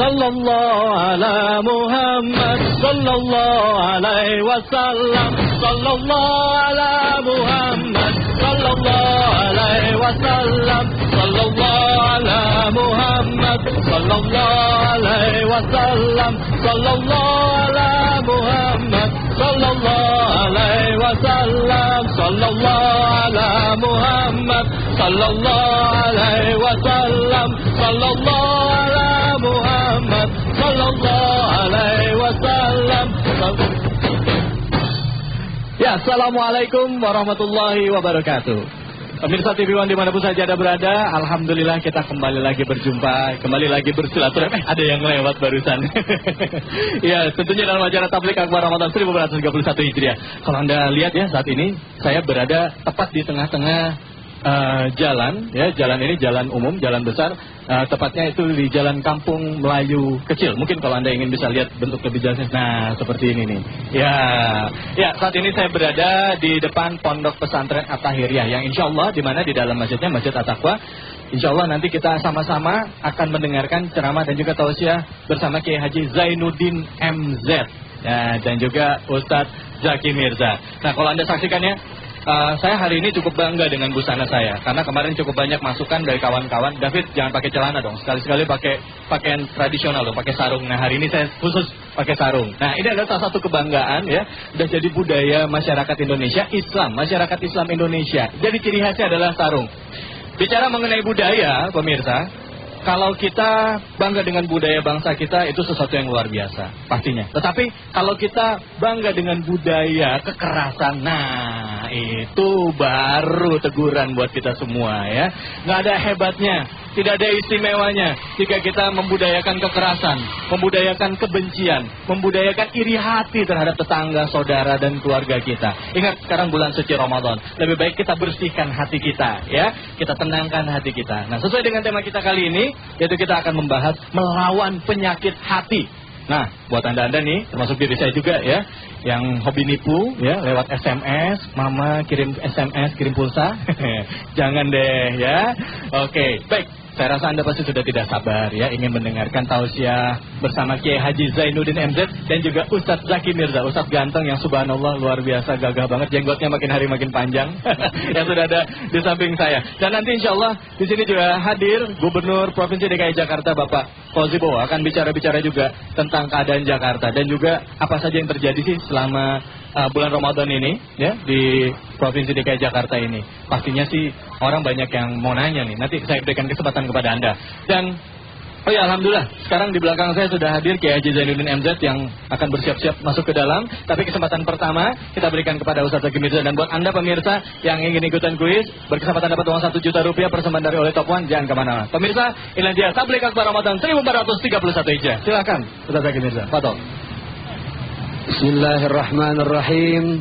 sallallahu ala Muhammad, sallallahu alaihi wasallam, sallallahu ala Muhammad, sallallahu alaihi wasallam, sallallahu ala Muhammad, sallallahu alaihi wasallam, sallallahu ala Muhammad, sallallahu alaihi wasallam, sallallahu ala Muhammad, sallallahu alaihi wasallam, sallallahu ala Muhammad, sallallahu alaihi wasallam. Ya, assalamualaikum warahmatullahi wabarakatuh. Pemirsa TV One dimanapun saja Anda berada, alhamdulillah kita kembali lagi berjumpa, kembali lagi bersilaturahmi. Ada yang lewat barusan. Ya, tentunya dalam acara Tablik Akbar Ramadan 1431 Hijriah. Kalau Anda lihat ya, saat ini saya berada tepat di tengah-tengah jalan, ya, jalan ini jalan umum, jalan besar, tepatnya itu di Jalan Kampung Melayu Kecil. Mungkin kalau Anda ingin bisa lihat bentuk lebih jelasnya, nah seperti ini nih. Ya, saat ini saya berada di depan Pondok Pesantren At-Tahiriyah, yang insya Allah di mana di dalam masjidnya Masjid At-Taqwa. Insya Allah nanti kita sama-sama akan mendengarkan ceramah dan juga tausiah bersama Kiai Haji Zainuddin MZ, ya, dan juga Ustadz Zaki Mirza. Nah, kalau Anda saksikannya, saya hari ini cukup bangga dengan busana saya, karena kemarin cukup banyak masukan dari kawan-kawan. David, jangan pakai celana dong, sekali-sekali pakai pakaian tradisional dong, pakai sarung. Nah, hari ini saya khusus pakai sarung. Nah, ini adalah salah satu kebanggaan ya, udah jadi budaya masyarakat Indonesia, Islam, masyarakat Islam Indonesia. Jadi ciri khasnya adalah sarung. Bicara mengenai budaya, pemirsa, kalau kita bangga dengan budaya bangsa kita, itu sesuatu yang luar biasa, pastinya. Tetapi kalau kita bangga dengan budaya kekerasan, nah itu baru teguran buat kita semua ya. Nggak ada hebatnya, tidak ada istimewanya jika kita membudayakan kekerasan, membudayakan kebencian, membudayakan iri hati terhadap tetangga, saudara, dan keluarga kita. Ingat, sekarang bulan suci Ramadan, lebih baik kita bersihkan hati kita ya, kita tenangkan hati kita. Nah, sesuai dengan tema kita kali ini, yaitu kita akan membahas melawan penyakit hati. Nah, buat anda nih, termasuk diri saya juga ya, yang hobi nipu ya, lewat SMS, mama kirim SMS, kirim pulsa, jangan deh ya. Oke, baik. Saya rasa Anda pasti sudah tidak sabar ya, ingin mendengarkan tausiah bersama Kiai Haji Zainuddin MZ dan juga Ustadz Zaki Mirza, Ustadz ganteng yang subhanallah luar biasa, gagah banget, jenggotnya makin hari makin panjang, yang sudah ada di samping saya. Dan nanti insya Allah di sini juga hadir Gubernur Provinsi DKI Jakarta Bapak Fauzi Bowo, akan bicara-bicara juga tentang keadaan Jakarta dan juga apa saja yang terjadi sih selama bulan Ramadan ini ya di Provinsi DKI Jakarta ini. Pastinya sih orang banyak yang mau nanya nih. Nanti saya berikan kesempatan kepada Anda. Dan oh ya, alhamdulillah sekarang di belakang saya sudah hadir Kiai Haji Zainuddin MZ yang akan bersiap-siap masuk ke dalam. Tapi kesempatan pertama kita berikan kepada Ustadz Zaki Mirza. Dan buat Anda pemirsa yang ingin ikutan kuis, berkesempatan dapat uang 1 juta rupiah persembahan dari oleh Top One, jangan kemana-mana. Pemirsa, inilah dia Tablik Akbar Ramadan 1431 Hijriah. Silakan Ustadz Zaki Mirza. Fadhol. Bismillahirrahmanirrahim.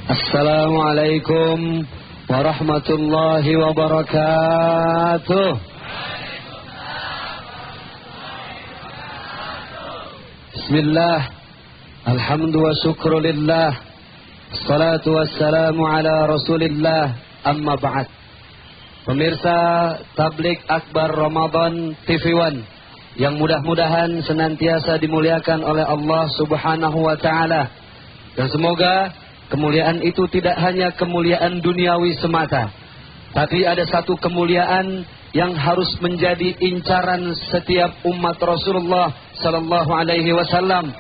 Assalamualaikum warahmatullahi wabarakatuh. Bismillah. Alhamdu wa syukru lillah. Assalatu wassalamu ala rasulillah. Amma ba'd. Pemirsa Tablik Akbar Ramadan TV One, yang mudah-mudahan senantiasa dimuliakan oleh Allah Subhanahu wa Ta'ala. Dan semoga kemuliaan itu tidak hanya kemuliaan duniawi semata, tapi ada satu kemuliaan yang harus menjadi incaran setiap umat Rasulullah Sallallahu Alaihi Wasallam,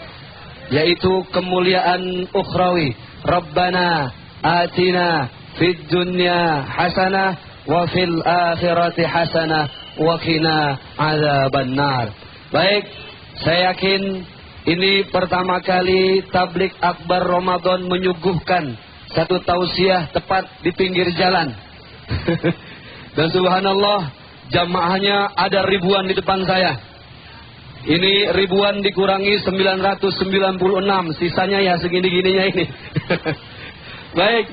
yaitu kemuliaan ukhrawi. Rabbana atina fid dunya hasanah wa fil akhirati hasanah wa qina adzaban nar. Baik, saya yakin ini pertama kali Tablik Akbar Ramadan menyuguhkan satu tausiah tepat di pinggir jalan. Dan subhanallah, jamaahnya ada ribuan di depan saya. Ini ribuan dikurangi 996, sisanya ya segini-gininya ini. Baik,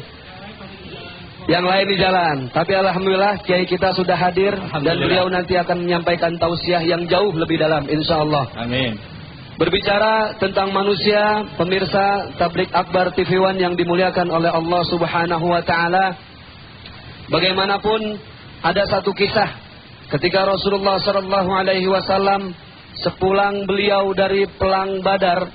yang lain di jalan. Tapi alhamdulillah Kiai kita sudah hadir dan beliau nanti akan menyampaikan tausiah yang jauh lebih dalam, insyaallah. Amin. Berbicara tentang manusia, pemirsa Tablik Akbar TV One yang dimuliakan oleh Allah Subhanahu wa Ta'ala, bagaimanapun ada satu kisah ketika Rasulullah Sallallahu Alaihi Wasallam sepulang beliau dari perang Badar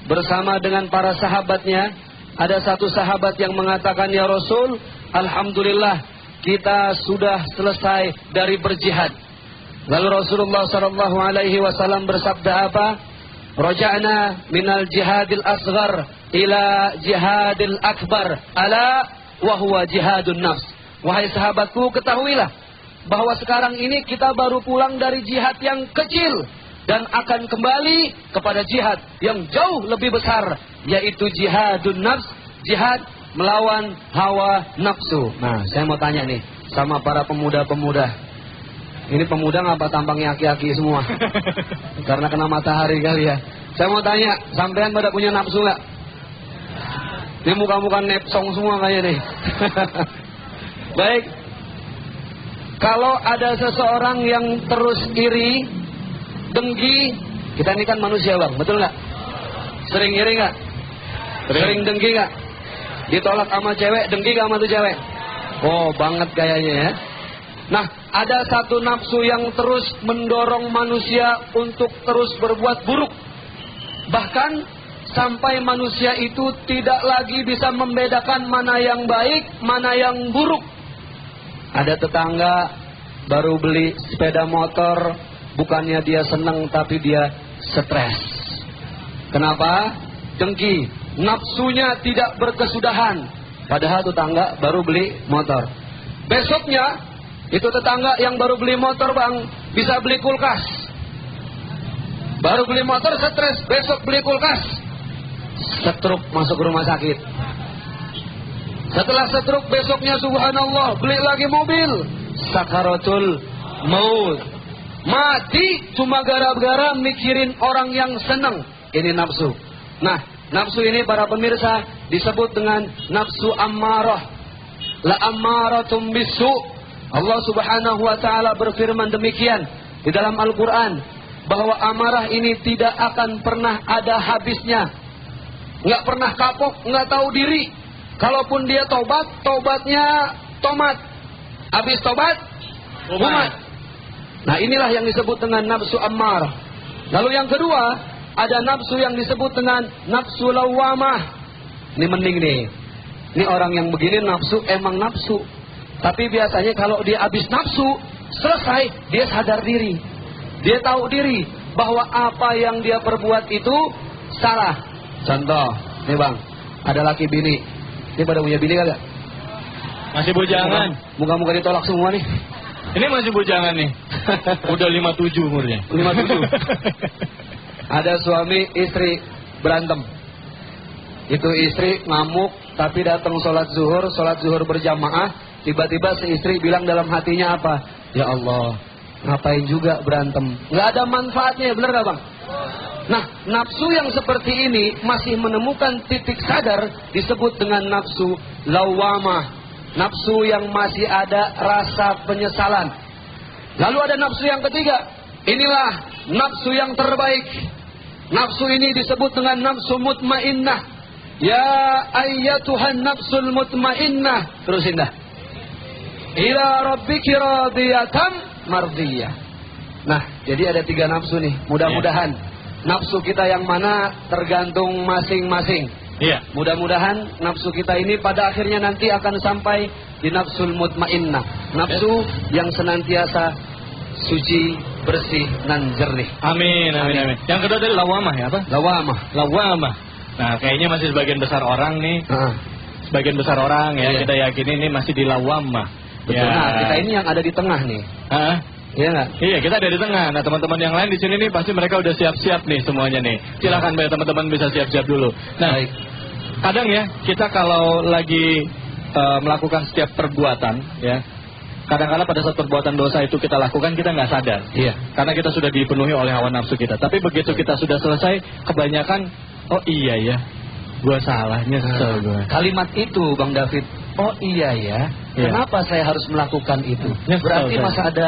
bersama dengan para sahabatnya, ada satu sahabat yang mengatakan, "Ya Rasul, alhamdulillah kita sudah selesai dari berjihad." Lalu Rasulullah SAW bersabda apa? "Raja'na minal jihadil asghar ila jihadil akbar, ala wa huwa jihadun nafs." Wahai sahabatku, ketahuilah bahwa sekarang ini kita baru pulang dari jihad yang kecil dan akan kembali kepada jihad yang jauh lebih besar, yaitu jihadun nafs, jihad melawan hawa nafsu. Nah, saya mau tanya nih sama para pemuda-pemuda. Ini pemuda ngapa tampangnya aki-aki semua? Karena kena matahari kali ya. Saya mau tanya, sampean pada punya nafsu nggak? Ini muka-muka nepsong semua kayaknya nih. Baik. Kalau ada seseorang yang terus iri, dengki, kita ini kan manusia bang, betul nggak? Sering iri nggak? Sering dengki nggak? Ditolak sama cewek, dengki nggak sama tuh cewek? Oh banget kayaknya ya. Nah, ada satu nafsu yang terus mendorong manusia untuk terus berbuat buruk. Bahkan sampai manusia itu tidak lagi bisa membedakan mana yang baik, mana yang buruk. Ada tetangga baru beli sepeda motor, bukannya dia senang tapi dia stres. Kenapa? Dengki. Nafsunya tidak berkesudahan. Padahal tetangga baru beli motor. Besoknya itu tetangga yang baru beli motor bang bisa beli kulkas. Baru beli motor stres, besok beli kulkas. Stroke masuk rumah sakit. Setelah stroke besoknya subhanallah beli lagi mobil. Sakaratul maut. Mati cuma gara-gara mikirin orang yang senang. Ini nafsu. Nah, nafsu ini para pemirsa disebut dengan nafsu ammarah. La ammaratum bisu. Allah Subhanahu wa taala berfirman demikian di dalam Al-Qur'an bahwa amarah ini tidak akan pernah ada habisnya. Enggak pernah kapok, enggak tahu diri. Kalaupun dia tobat, tobatnya tomat. Habis tobat, umat. Nah, inilah yang disebut dengan nafsu ammarah. Lalu yang kedua, ada nafsu yang disebut dengan nafsu lawamah. Ini mending nih. Ini orang yang begini nafsu emang nafsu. Tapi biasanya kalau dia habis nafsu, selesai, dia sadar diri. Dia tahu diri bahwa apa yang dia perbuat itu salah. Contoh, nih bang, ada laki bini. Ini pada punya bini kagak? Masih bujangan. Muka-muka ditolak semua nih. Ini masih bujangan nih. Udah 57 umurnya. 57. Ada suami istri berantem. Itu istri ngamuk tapi datang sholat zuhur berjamaah. Tiba-tiba si istri bilang dalam hatinya apa? Ya Allah, ngapain juga berantem? Nggak ada manfaatnya, bener gak bang? Nah, nafsu yang seperti ini masih menemukan titik sadar disebut dengan nafsu lawamah. Nafsu yang masih ada rasa penyesalan. Lalu ada nafsu yang ketiga. Inilah nafsu yang terbaik. Nafsu ini disebut dengan nafsu mutmainnah. Ya ayyatuhan nafsul mutmainnah. Terus indah. Ila rabbiki radiyatan mardiyah. Nah, jadi ada 3 nafsu nih. Mudah-mudahan nafsu kita yang mana tergantung masing-masing. Iya. Mudah-mudahan nafsu kita ini pada akhirnya nanti akan sampai di nafsul mutmainnah. Nafsu yang senantiasa suci, bersih, dan jernih. Amin, amin, amin. Yang kedua tadi lawamah ya apa? Lawamah. Nah, kayaknya masih sebagian besar orang nih. Sebagian besar orang ya, kita yakini ini masih di lawamah. Betul. Ya. Nah, kita ini yang ada di tengah nih. Iya nggak? Iya, kita ada di tengah. Nah, teman-teman yang lain di sini nih pasti mereka udah siap-siap nih semuanya nih. Silakan biar teman-teman bisa siap-siap dulu. Nah, baik. Kadang ya kita kalau lagi melakukan setiap perbuatan ya, kadang-kadang pada saat perbuatan dosa itu kita lakukan kita nggak sadar. Iya. Karena kita sudah dipenuhi oleh hawa nafsu kita. Tapi begitu kita sudah selesai, kebanyakan oh iya ya, gua salah, nyesel gua. Kalimat itu Bang David oh iya ya, kenapa saya harus melakukan itu? Berarti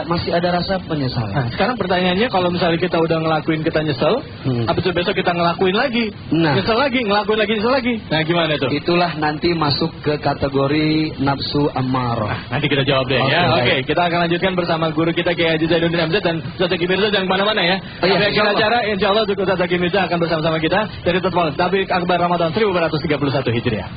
masih ada rasa penyesalan. Nah, sekarang pertanyaannya, kalau misalnya kita udah ngelakuin kita nyesel, habis itu besok kita ngelakuin lagi, nyesel lagi, ngelakuin lagi, nyesel lagi. Nah, gimana itu? Itulah nanti masuk ke kategori nafsu ammarah. Nanti kita jawab deh ya. Oke, kita akan lanjutkan bersama guru kita Kiai Haji Zainuddin MZ dan Ustaz Zaki Mirza. Jangan kemana-mana ya. Sampai akhir acara, insya Allah Ustaz Zaki Mirza akan bersama-sama kita dari Tabligh Akbar Ramadan 1431 Hijriah.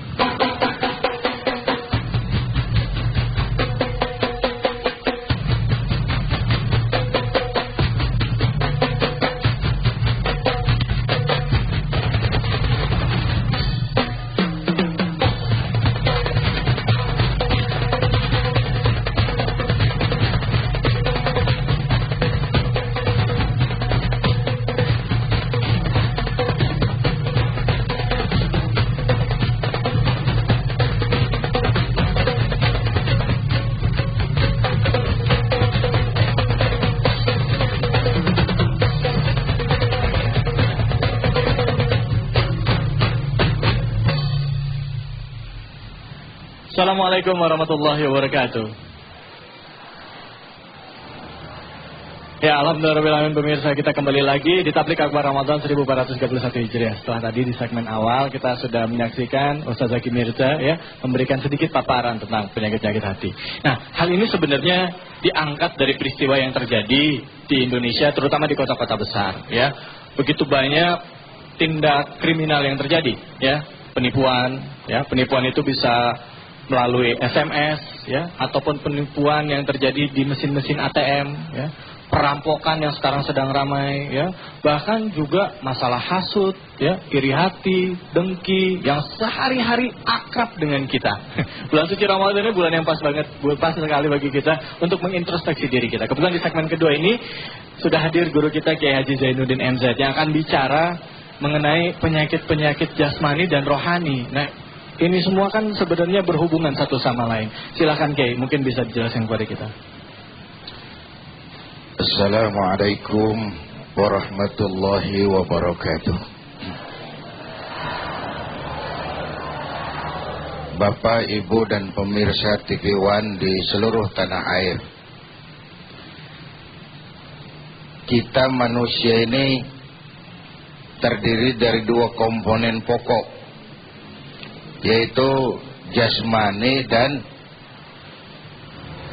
Assalamualaikum warahmatullahi wabarakatuh. Ya, alhamdulillah pemirsa, kita kembali lagi di Tabligh Akbar Ramadan 1431 Hijriah. Setelah tadi di segmen awal kita sudah menyaksikan Ustaz Zaki Mirza ya memberikan sedikit paparan tentang penyakit-penyakit hati. Nah, hal ini sebenarnya diangkat dari peristiwa yang terjadi di Indonesia, terutama di kota-kota besar ya. Begitu banyak tindak kriminal yang terjadi ya, penipuan ya. Penipuan itu bisa melalui SMS ya, ataupun penipuan yang terjadi di mesin-mesin ATM ya, perampokan yang sekarang sedang ramai ya, bahkan juga masalah hasut ya, iri hati, dengki yang sehari-hari akrab dengan kita. Bulan suci Ramadan ini bulan yang pas banget, pas sekali bagi kita untuk mengintrospeksi diri kita. Kebetulan di segmen kedua ini sudah hadir guru kita Kiai Haji Zainuddin MZ yang akan bicara mengenai penyakit-penyakit jasmani dan rohani. Nah, ini semua kan sebenarnya berhubungan satu sama lain. Silakan Kiai, mungkin bisa dijelaskan kepada kita. Assalamualaikum warahmatullahi wabarakatuh. Bapak, Ibu dan pemirsa TV One di seluruh tanah air. Kita manusia ini terdiri dari dua komponen pokok, yaitu jasmani dan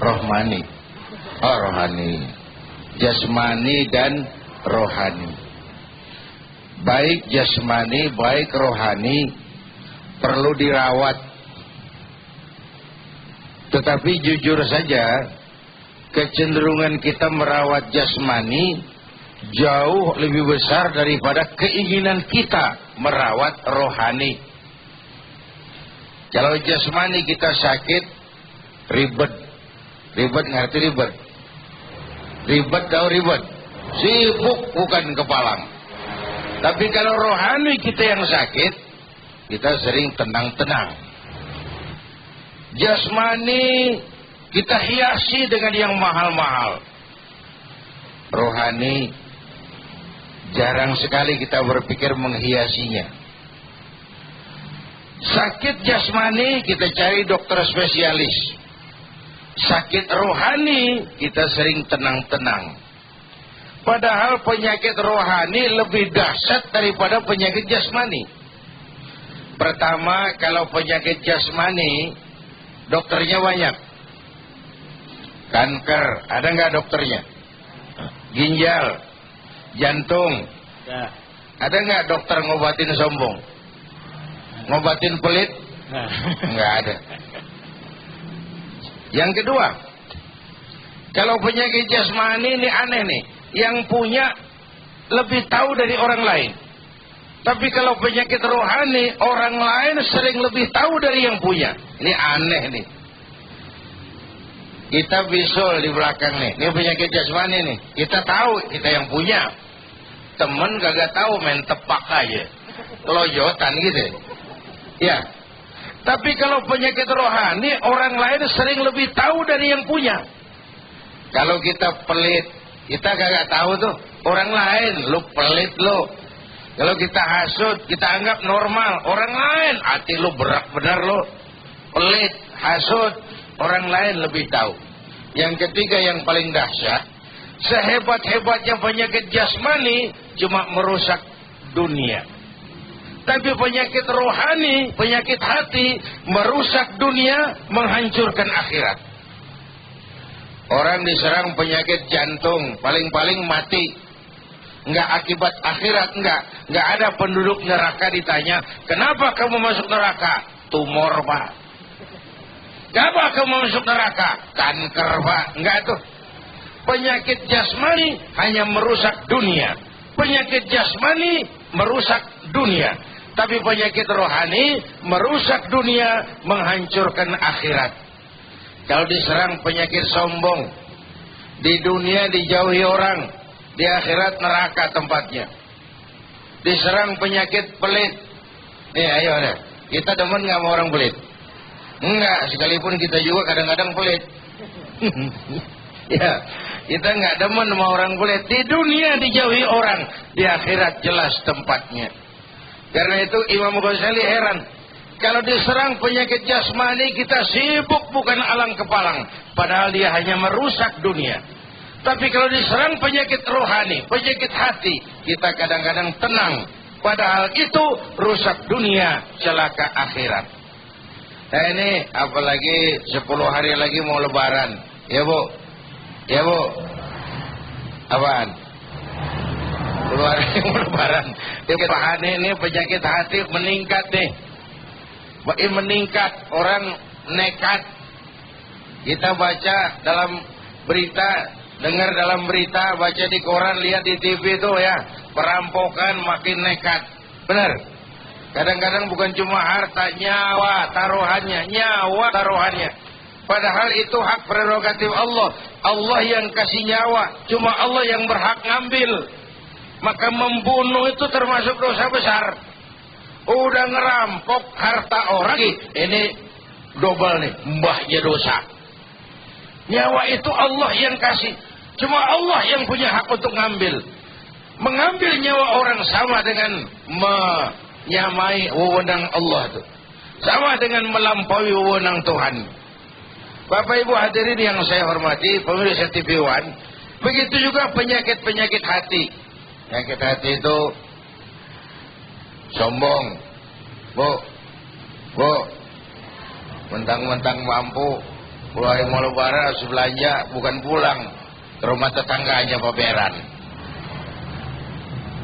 rohani. Jasmani dan rohani. Baik jasmani, baik rohani perlu dirawat. Tetapi jujur saja, kecenderungan kita merawat jasmani jauh lebih besar daripada keinginan kita merawat rohani. Kalau jasmani kita sakit, ribet. Ribet, ngerti ribet? Ribet tahu ribet? Sibuk bukan kepalang. Tapi kalau rohani kita yang sakit, kita sering tenang-tenang. Jasmani kita hiasi dengan yang mahal-mahal. Rohani jarang sekali kita berpikir menghiasinya. Sakit jasmani kita cari dokter spesialis. Sakit rohani kita sering tenang-tenang. Padahal penyakit rohani lebih dahsyat daripada penyakit jasmani. Pertama, kalau penyakit jasmani dokternya banyak. Kanker, ada nggak dokternya? Ginjal, jantung, ada nggak dokter ngobatin sombong? Ngobatin pelit? Enggak ada. Yang kedua, kalau penyakit jasmani ini aneh nih, yang punya lebih tahu dari orang lain. Tapi kalau penyakit rohani, orang lain sering lebih tahu dari yang punya. Ini aneh nih. Kita bisul di belakang nih, ini penyakit jasmani nih. Kita tahu, kita yang punya. Temen kagak tahu, main tepak aja, lojotan gitu. Ya, tapi kalau penyakit rohani, orang lain sering lebih tahu dari yang punya. Kalau kita pelit, kita kagak tahu tuh orang lain, lu pelit lu. Kalau kita hasut, kita anggap normal. Orang lain, hati lu berat benar lu. pelit, hasud, orang lain lebih tahu. Yang ketiga yang paling dahsyat, sehebat-hebatnya penyakit jasmani cuma merusak dunia. Tapi penyakit rohani, penyakit hati, merusak dunia, menghancurkan akhirat. Orang diserang penyakit jantung, paling-paling mati. Enggak akibat akhirat, enggak ada penduduk neraka ditanya, kenapa kamu masuk neraka? Tumor, Pak. Kenapa kamu masuk neraka? Kanker, Pak. Enggak tuh. Penyakit jasmani hanya merusak dunia. Penyakit jasmani merusak dunia. Tapi penyakit rohani merusak dunia, menghancurkan akhirat. Kalau diserang penyakit sombong, di dunia dijauhi orang, di akhirat neraka tempatnya. Diserang penyakit pelit. Ayo deh. Kita demen nggak sama orang pelit? Enggak, sekalipun kita juga kadang-kadang pelit. Ya, kita nggak demen sama orang pelit. Di dunia dijauhi orang, di akhirat jelas tempatnya. Karena itu Imam Ghazali heran, kalau diserang penyakit jasmani kita sibuk bukan alang kepalang, padahal dia hanya merusak dunia. Tapi kalau diserang penyakit rohani, penyakit hati, kita kadang-kadang tenang, padahal itu rusak dunia, celaka akhirat. Nah ini apalagi 10 hari lagi mau lebaran, ya Bu? Ya Bu? Apaan? 10 hari mau lebaran. Ini penyakit hati meningkat nih. Meningkat, orang nekat. Kita baca dalam berita, dengar dalam berita, baca di koran, lihat di TV itu ya, perampokan makin nekat. Benar. Kadang-kadang bukan cuma harta, nyawa taruhannya. Padahal itu hak prerogatif Allah. Allah yang kasih nyawa, cuma Allah yang berhak ngambil. Maka membunuh itu termasuk dosa besar. Udah ngerampok harta orang, ini double nih, mbahnya dosa. Nyawa itu Allah yang kasih, cuma Allah yang punya hak untuk ngambil. Mengambil nyawa orang sama dengan menyamai wewenang Allah itu, sama dengan melampaui wewenang Tuhan. Bapak Ibu hadirin yang saya hormati, pemirsa TV One, begitu juga penyakit-penyakit hati. Penyakit hati itu sombong, Bu, mentang-mentang mampu, mulai mau lebaran harus belanja, bukan pulang ke rumah tetangganya pameran.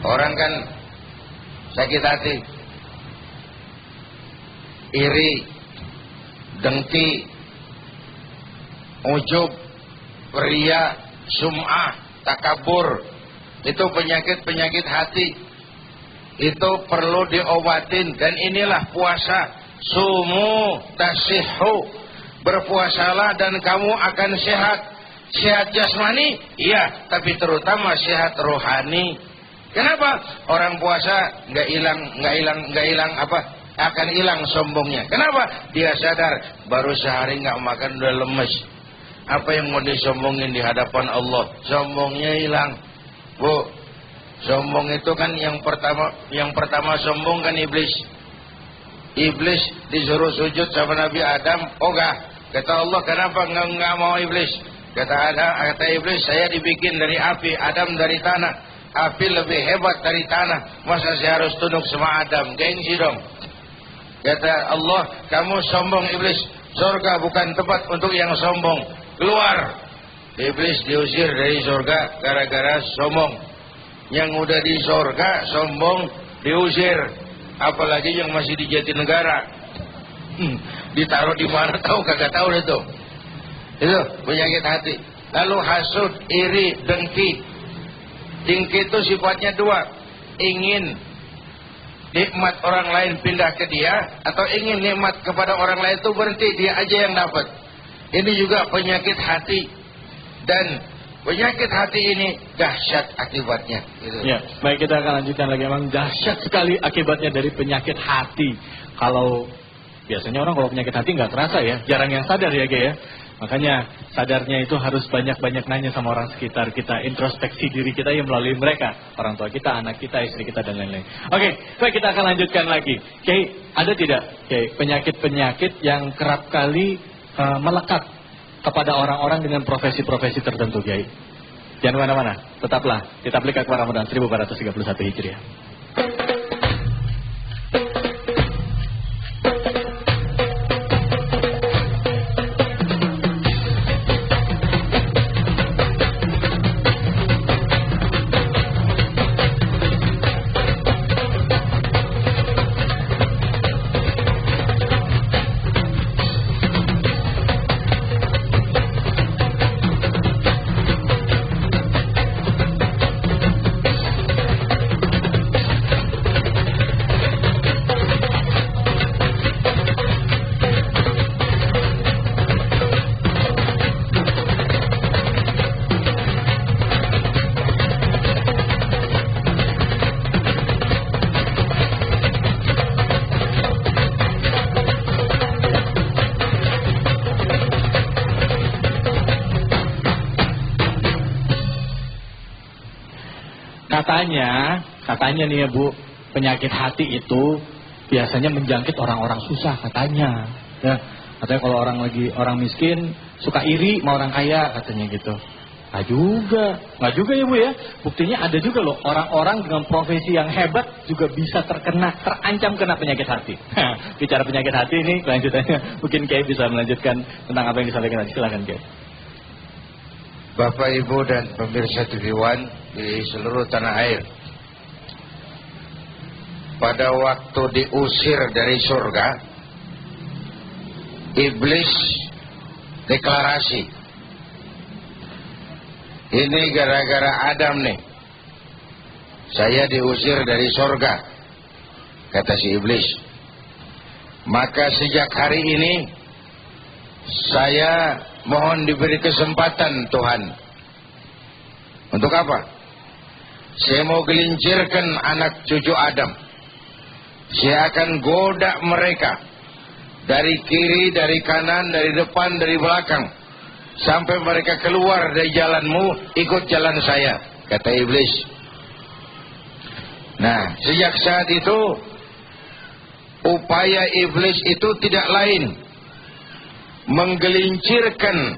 Orang kan sakit hati, iri, dengki, ujub, ria, sum'ah, takabur. Itu penyakit-penyakit hati. Itu perlu diobatin. Dan inilah puasa. Sumu tasihhu. Berpuasalah dan kamu akan sehat. Sehat jasmani? Iya. Tapi terutama sehat rohani. Kenapa? Orang puasa nggak hilang apa? Akan hilang sombongnya. Kenapa? Dia sadar baru sehari nggak makan udah lemes. Apa yang mau disombongin di hadapan Allah? Sombongnya hilang. Bu, sombong itu kan yang pertama sombong kan iblis. Iblis disuruh sujud sama Nabi Adam, ogah. Kata Allah, kenapa enggak mau iblis? Kata iblis, saya dibikin dari api, Adam dari tanah. Api lebih hebat dari tanah. Masa saya harus tunduk sama Adam? Gengsi dong. Kata Allah, kamu sombong iblis. Surga bukan tempat untuk yang sombong. Keluar. Iblis diusir dari surga gara-gara sombong. Yang udah di surga sombong diusir. Apalagi yang masih di Jatinegara. Ditaruh di mana tahu kagak tahu itu. Itu penyakit hati. Lalu hasud, iri, dengki. Dengki itu sifatnya dua. Ingin nikmat orang lain pindah ke dia, atau ingin nikmat kepada orang lain itu berhenti, dia aja yang dapat. Ini juga penyakit hati. Dan penyakit hati ini dahsyat akibatnya. Gitu. Ya, baik, kita akan lanjutkan lagi. Memang dahsyat sekali akibatnya dari penyakit hati. Kalau biasanya orang kalau penyakit hati nggak terasa ya, jarang yang sadar ya, Ge ya. Makanya sadarnya itu harus banyak-banyak nanya sama orang sekitar kita, introspeksi diri kita yang melalui mereka, orang tua kita, anak kita, istri kita dan lain-lain. Oke, baik, kita akan lanjutkan lagi. Kiai, ada tidak Kiai penyakit-penyakit yang kerap kali melekat kepada orang-orang dengan profesi-profesi tertentu, Kiai? Jangan kemana-mana, tetaplah di Tabligh Akbar Ramadan 1431 Hijriah. Katanya nih ya Bu, penyakit hati itu biasanya menjangkit orang-orang susah katanya. Ya, katanya kalau orang miskin suka iri sama orang kaya katanya gitu. Nggak juga ya Bu ya. Buktinya ada juga loh orang-orang dengan profesi yang hebat juga bisa terancam kena penyakit hati. Bicara penyakit hati ini kelanjutannya mungkin Kiai bisa melanjutkan tentang apa yang disampaikan tadi. Silakan Kiai. Bapak, Ibu, dan pemirsa TV One di seluruh tanah air. Pada waktu diusir dari surga, iblis deklarasi, ini gara-gara Adam nih, saya diusir dari surga, kata si iblis. Maka sejak hari ini saya mohon diberi kesempatan Tuhan. Untuk apa? Saya mau gelincirkan anak cucu Adam. Saya akan goda mereka dari kiri, dari kanan, dari depan, dari belakang, sampai mereka keluar dari jalanmu, ikut jalan saya, kata iblis. Nah, sejak saat itu upaya iblis itu tidak lain menggelincirkan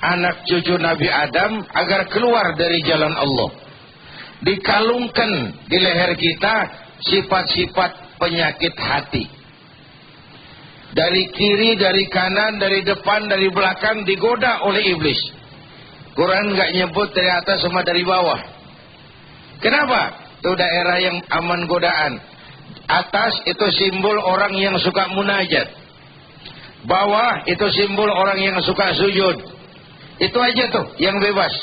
anak cucu Nabi Adam agar keluar dari jalan Allah. Dikalungkan di leher kita sifat-sifat penyakit hati. Dari kiri, dari kanan, dari depan, dari belakang digoda oleh iblis. Quran nggak nyebut dari atas sama dari bawah. Kenapa? Itu daerah yang aman godaan. Atas itu simbol orang yang suka munajat. Bawah itu simbol orang yang suka sujud. Itu aja tuh yang bebas.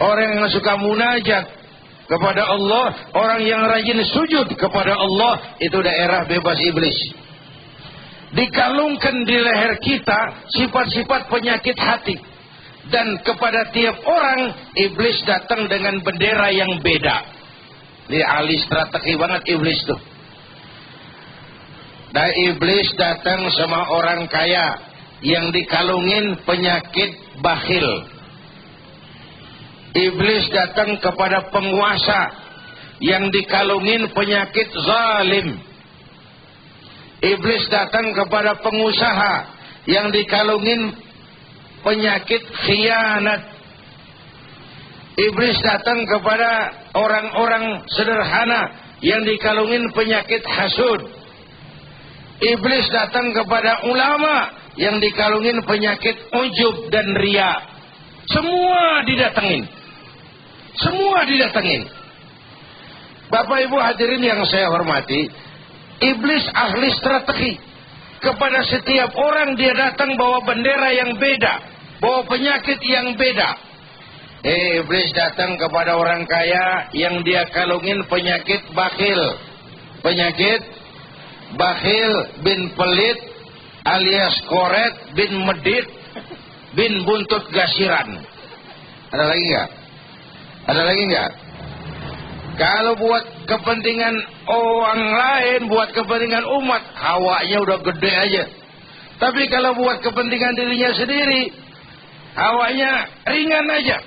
Orang yang suka munajat kepada Allah, orang yang rajin sujud kepada Allah, itu daerah bebas iblis. Dikalungkan di leher kita sifat-sifat penyakit hati. Dan kepada tiap orang iblis datang dengan bendera yang beda. Ini ahli strategi banget iblis tuh. Dan iblis datang sama orang kaya yang dikalungin penyakit bakhil. Iblis datang kepada penguasa yang dikalungin penyakit zalim. Iblis datang kepada pengusaha yang dikalungin penyakit khianat. Iblis datang kepada orang-orang sederhana yang dikalungin penyakit hasud. Iblis datang kepada ulama yang dikalungin penyakit ujub dan riya. Semua didatengin. Semua didatengin. Bapak Ibu hadirin yang saya hormati, iblis ahli strategi. Kepada setiap orang dia datang bawa bendera yang beda, bawa penyakit yang beda. Iblis datang kepada orang kaya yang dia kalungin penyakit bakhil. Penyakit bakhil bin pelit alias koret bin medit bin buntut gasiran. Ada lagi nggak? Ada lagi nggak? Kalau buat kepentingan orang lain, buat kepentingan umat, hawanya udah gede aja. Tapi kalau buat kepentingan dirinya sendiri, Hawanya ringan aja.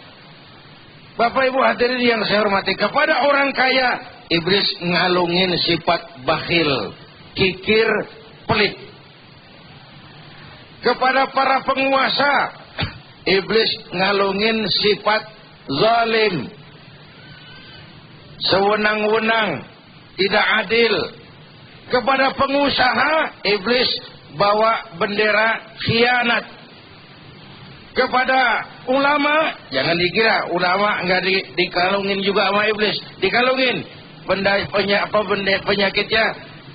Bapak Ibu hadirin yang saya hormati, kepada orang kaya iblis ngalungin sifat bakhil, kikir, pelit. Kepada para penguasa iblis ngalungin sifat zalim, sewenang-wenang, tidak adil. Kepada pengusaha iblis bawa bendera khianat. Kepada ulama, jangan dikira ulama nggak dikalungin juga sama iblis, dikalungin. Penyakitnya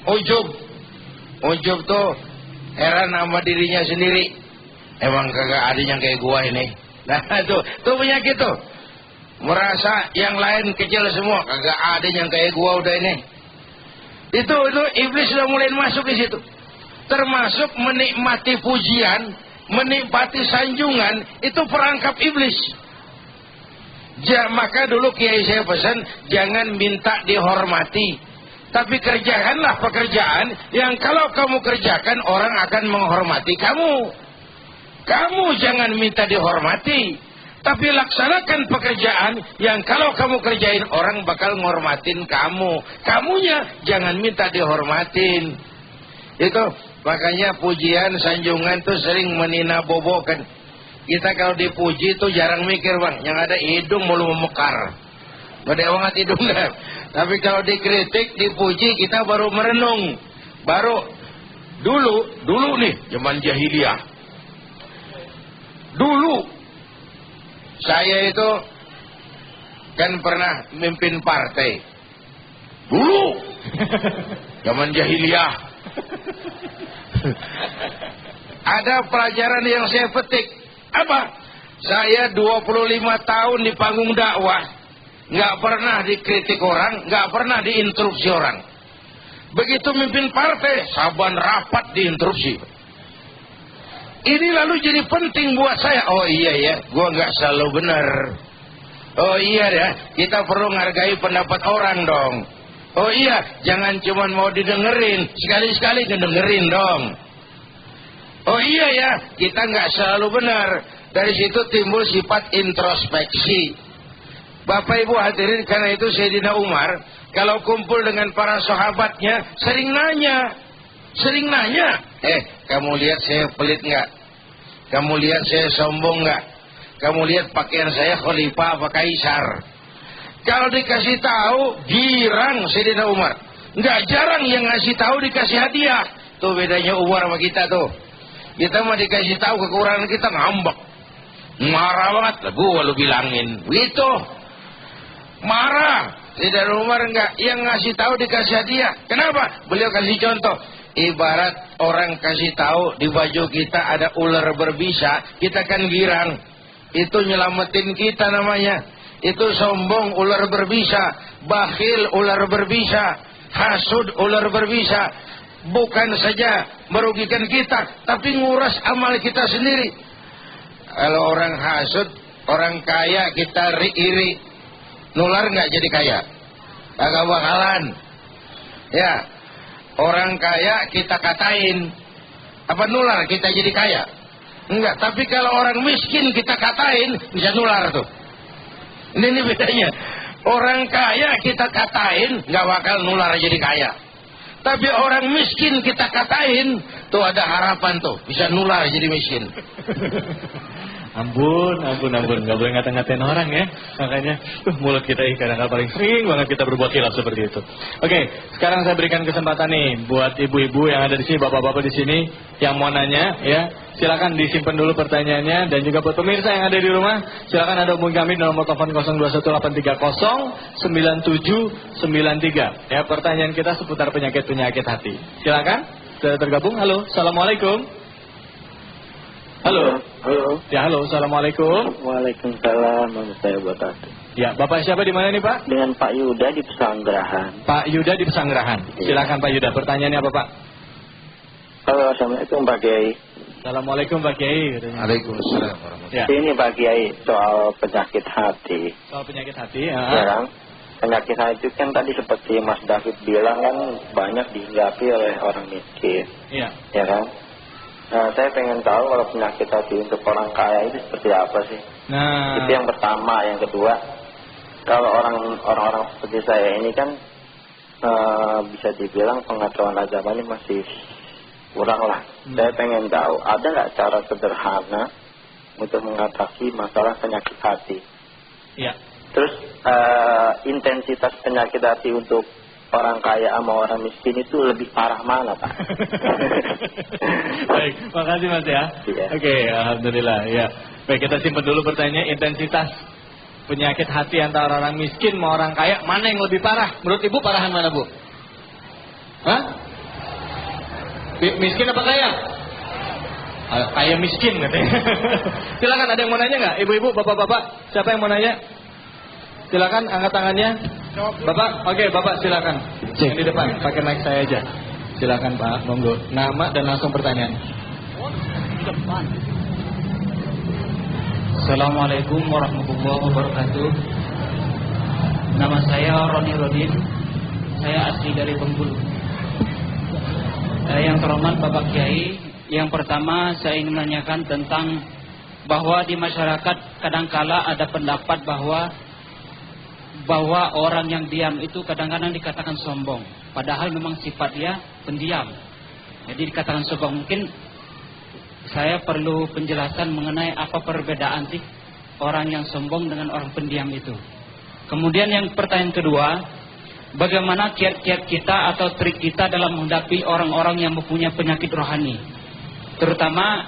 ujub. Ujub tuh heran sama dirinya sendiri. Emang kagak ada yang kayak gua ini. Nah tuh penyakit tuh. Merasa yang lain kecil semua, kagak ada yang kayak gua udah ini. Itu iblis sudah mulai masuk di situ. Termasuk menikmati pujian, menikmati sanjungan, itu perangkap iblis. Maka dulu kiai saya pesan, jangan minta dihormati, tapi kerjakanlah pekerjaan yang kalau kamu kerjakan orang akan menghormati kamu. Kamu jangan minta dihormati, tapi laksanakan pekerjaan yang kalau kamu kerjain orang bakal menghormatin kamu. Kamunya jangan minta dihormatin. Itu makanya pujian, sanjungan tuh sering menina bobokan. Kita kalau dipuji tuh jarang mikir bang, yang ada hidung mulu memekar. Gede banget hidungnya. Tapi kalau dikritik, dipuji, kita baru merenung. Baru dulu nih zaman jahiliyah. Dulu saya itu kan pernah mimpin partai. Dulu zaman jahiliyah. Ada pelajaran yang saya petik. Apa? Saya 25 tahun di panggung dakwah, nggak pernah dikritik orang, nggak pernah diinterupsi orang. Begitu mimpin partai, saban rapat diinterupsi. Ini lalu jadi penting buat saya. Oh iya ya, gua nggak selalu benar. Oh iya ya, kita perlu menghargai pendapat orang dong. Oh iya, jangan cuma mau didengerin, sekali-sekali ngedengerin dong. Oh iya ya, kita nggak selalu benar. Dari situ timbul sifat introspeksi. Bapak Ibu hadirin, karena itu Sayyidina Umar kalau kumpul dengan para sahabatnya sering nanya. Kamu lihat saya pelit nggak? Kamu lihat saya sombong nggak? Kamu lihat pakaian saya khalifah apa kaisar? Kalau dikasih tahu girang Sayyidina Umar. Nggak jarang yang ngasih tahu dikasih hadiah. Tuh bedanya Umar sama kita tuh. Kita mah dikasih tahu kekurangan kita ngambek, marah banget. Gua lu bilangin, gitu, marah. Tidak Umar enggak, yang ngasih tahu dikasih hadiah. Kenapa? Beliau kasih contoh. Ibarat orang kasih tahu di baju kita ada ular berbisa, kita kan girang. Itu nyelamatin kita namanya. Itu sombong ular berbisa, bakhil ular berbisa, hasud ular berbisa. Bukan saja merugikan kita, tapi nguras amal kita sendiri. Kalau orang hasud, orang kaya kita iri, nular nggak jadi kaya? Kagak bakalan. Ya, orang kaya kita katain, apa nular kita jadi kaya? Enggak. Tapi kalau orang miskin kita katain, bisa nular tuh. Ini bedanya. Orang kaya kita katain, nggak bakal nular jadi kaya. Tapi orang miskin kita katain, tuh ada harapan tuh, bisa nular jadi miskin. Ampun, nggak boleh ngata-ngatain orang ya. Makanya, mulut kita kadang-kadang paling sering banget kita berbuat khilaf seperti itu. Oke, sekarang saya berikan kesempatan nih buat ibu-ibu yang ada di sini, bapak-bapak di sini yang mau nanya, ya. Silakan disimpan dulu pertanyaannya, dan juga buat pemirsa yang ada di rumah, silakan ada hubungi kami di nomor telepon 0218309793. Ya, pertanyaan kita seputar penyakit-penyakit hati. Silakan, sudah tergabung. Halo, assalamualaikum. Halo. Ya, halo, assalamualaikum. Waalaikumsalam warahmatullahi wabarakatuh. Ya, Bapak siapa di mana nih Pak? Dengan Pak Yuda di Pesanggerahan. Pak Yuda di Pesanggerahan. Silakan Pak Yuda, pertanyaannya apa Pak? Halo, assalamualaikum Pak Kiai. Assalamualaikum Pak Kiai. Waalaikumsalam warahmatullahi Ya. Ini Pak Kiai soal penyakit hati. Soal penyakit hati. Ya kan? Penyakit hati kan tadi seperti Mas David bilang kan banyak dihinggapi oleh orang miskin. Iya. Ya kan? Saya pengen tahu kalau penyakit hati untuk orang kaya itu seperti apa sih? Nah, Itu yang pertama. Yang kedua, kalau orang-orang seperti saya ini kan bisa dibilang pengetahuan agamanya masih kurang lah. Saya pengen tahu, ada nggak cara sederhana untuk mengatasi masalah penyakit hati? ya. Terus intensitas penyakit hati untuk orang kaya sama orang miskin itu lebih parah mana, Pak? Baik, makasih Mas ya. Iya. Oke, alhamdulillah. Ya. Baik, kita simpan dulu pertanyaan, intensitas penyakit hati antara orang miskin sama orang kaya, mana yang lebih parah? Menurut Ibu parahan mana, Bu? Hah? Miskin apa kaya? Kaya miskin katanya. Silakan, ada yang mau nanya nggak? Ibu-ibu, bapak-bapak, siapa yang mau nanya? Silakan angkat tangannya. Bapak, oke, Bapak silakan. Yang di depan, pakai mic saya aja. Silakan Pak, monggo. Nama dan langsung pertanyaan. Assalamualaikum warahmatullahi wabarakatuh. Nama saya Roni Rodin. Saya asli dari Bengkulu. Yang terhormat Bapak Kiai, yang pertama saya ingin menanyakan tentang bahwa di masyarakat kadangkala ada pendapat bahwa orang yang diam itu kadang-kadang dikatakan sombong, padahal memang sifat dia pendiam. Jadi dikatakan sombong. Mungkin saya perlu penjelasan mengenai apa perbedaan sih orang yang sombong dengan orang pendiam itu. Kemudian yang pertanyaan kedua, bagaimana kiat-kiat kita atau trik kita dalam menghadapi orang-orang yang mempunyai penyakit rohani, terutama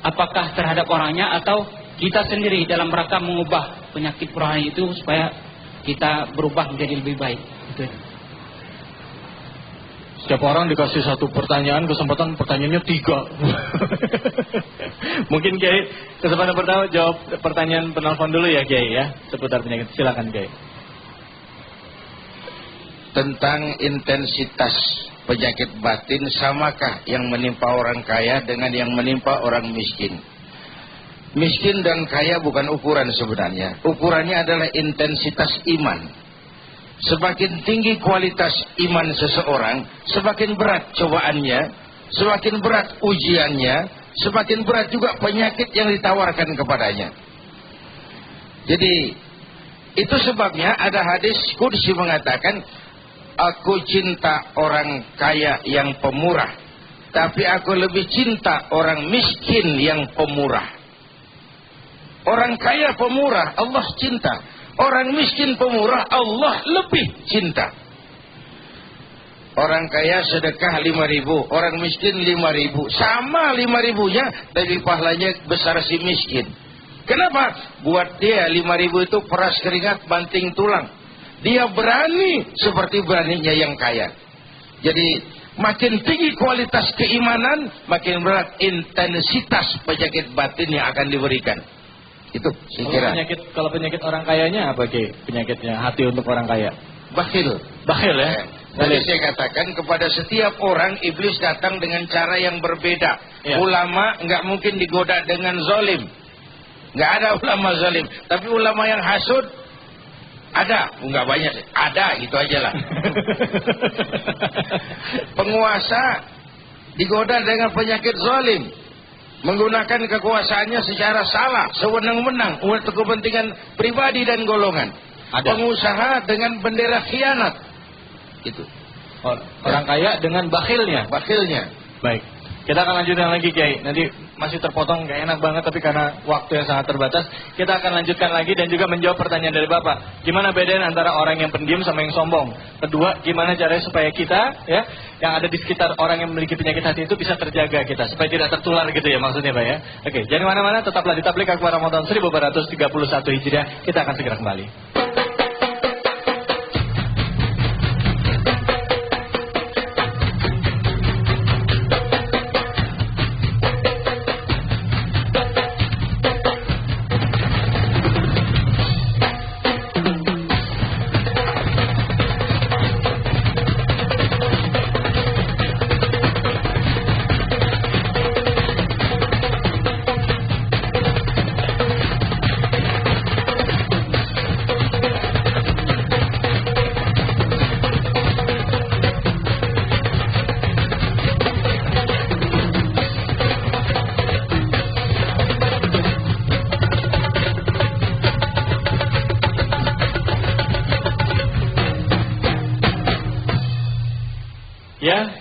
apakah terhadap orangnya atau kita sendiri dalam rangka mengubah penyakit rohani itu supaya kita berubah menjadi lebih baik. Itu. Setiap orang dikasih satu pertanyaan, kesempatan pertanyaannya 3. Mungkin Kiai, kesempatan pertama jawab pertanyaan penelpon dulu ya Kiai ya, seputar penyakit. Silakan Kiai. Tentang intensitas penyakit batin, samakah yang menimpa orang kaya dengan yang menimpa orang miskin? Miskin dan kaya bukan ukuran sebenarnya. Ukurannya adalah intensitas iman. Semakin tinggi kualitas iman seseorang, semakin berat cobaannya, semakin berat ujiannya, semakin berat juga penyakit yang ditawarkan kepadanya. Jadi itu sebabnya ada hadis qudsi mengatakan, aku cinta orang kaya yang pemurah, tapi aku lebih cinta orang miskin yang pemurah. Orang kaya pemurah Allah cinta, orang miskin pemurah Allah lebih cinta. Orang kaya sedekah 5.000, orang miskin 5.000, sama 5.000-nya, tapi pahalanya besar si miskin. Kenapa? Buat dia 5.000 itu peras keringat banting tulang. Dia berani seperti beraninya yang kaya. Jadi makin tinggi kualitas keimanan, makin berat intensitas penyakit batin yang akan diberikan. Itu saya kira. Kalau penyakit orang kayanya apa Kiai? Penyakitnya hati untuk orang kaya. Bakhil. Bakhil ya. Jadi saya katakan kepada setiap orang iblis datang dengan cara yang berbeda. Ya. Ulama nggak mungkin digoda dengan zalim. Nggak ada ulama zalim. Tapi ulama yang hasud ada, nggak banyak. Ada, gitu aja lah. Penguasa digoda dengan penyakit zalim, menggunakan kekuasaannya secara salah, sewenang-wenang untuk kepentingan pribadi dan golongan. Ada. Pengusaha dengan bendera khianat. Itu. Orang kaya dengan bakhilnya. Bakhilnya. Baik. Kita akan lanjutkan lagi Kiai. Nanti masih terpotong, gak enak banget, tapi karena waktu yang sangat terbatas, kita akan lanjutkan lagi dan juga menjawab pertanyaan dari Bapak. Gimana bedanya antara orang yang pendiam sama yang sombong? Kedua, gimana caranya supaya kita ya yang ada di sekitar orang yang memiliki penyakit hati itu bisa terjaga kita, supaya tidak tertular gitu ya maksudnya Pak ya. Oke, jangan mana-mana, tetaplah di Tabligh Akbar Ramadan 1431 Hijriah. Kita akan segera kembali.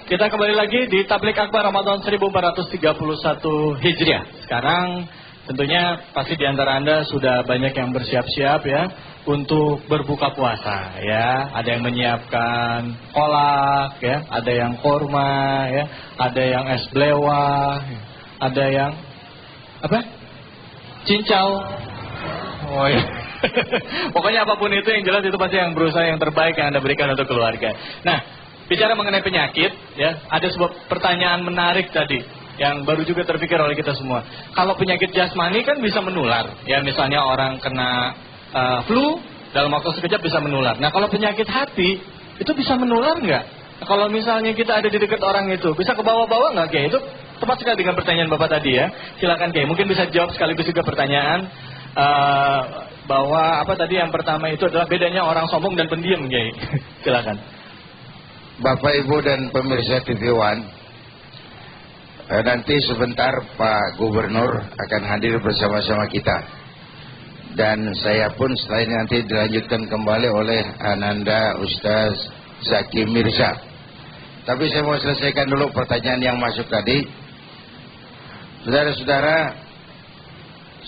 kita kembali lagi di Tablik Akbar Ramadan 1431 Hijriah. Sekarang tentunya pasti di antara Anda sudah banyak yang bersiap-siap ya untuk berbuka puasa ya. Ada yang menyiapkan kolak ya, ada yang korma ya, ada yang es blewah, ada yang apa? Cincau. Oh ya. Pokoknya apapun itu yang jelas itu pasti yang berusaha yang terbaik yang Anda berikan untuk keluarga. Nah, bicara mengenai penyakit, ya, ada sebuah pertanyaan menarik tadi yang baru juga terpikir oleh kita semua. Kalau penyakit jasmani kan bisa menular, ya misalnya orang kena flu dalam waktu sekejap bisa menular. Nah kalau penyakit hati itu bisa menular nggak? Nah, kalau misalnya kita ada di dekat orang itu bisa ke bawah-bawah nggak, Kiai? Itu tepat sekali dengan pertanyaan Bapak tadi ya. Silakan Kiai, mungkin bisa jawab sekaligus juga pertanyaan bahwa apa tadi yang pertama itu adalah bedanya orang sombong dan pendiam, Kiai. Silakan. Bapak Ibu dan pemirsa TV One, nanti sebentar Pak Gubernur akan hadir bersama-sama kita. Dan saya pun setelah ini nanti dilanjutkan kembali oleh Ananda Ustaz Zaki Mirza. Tapi saya mau selesaikan dulu pertanyaan yang masuk tadi. Saudara-saudara,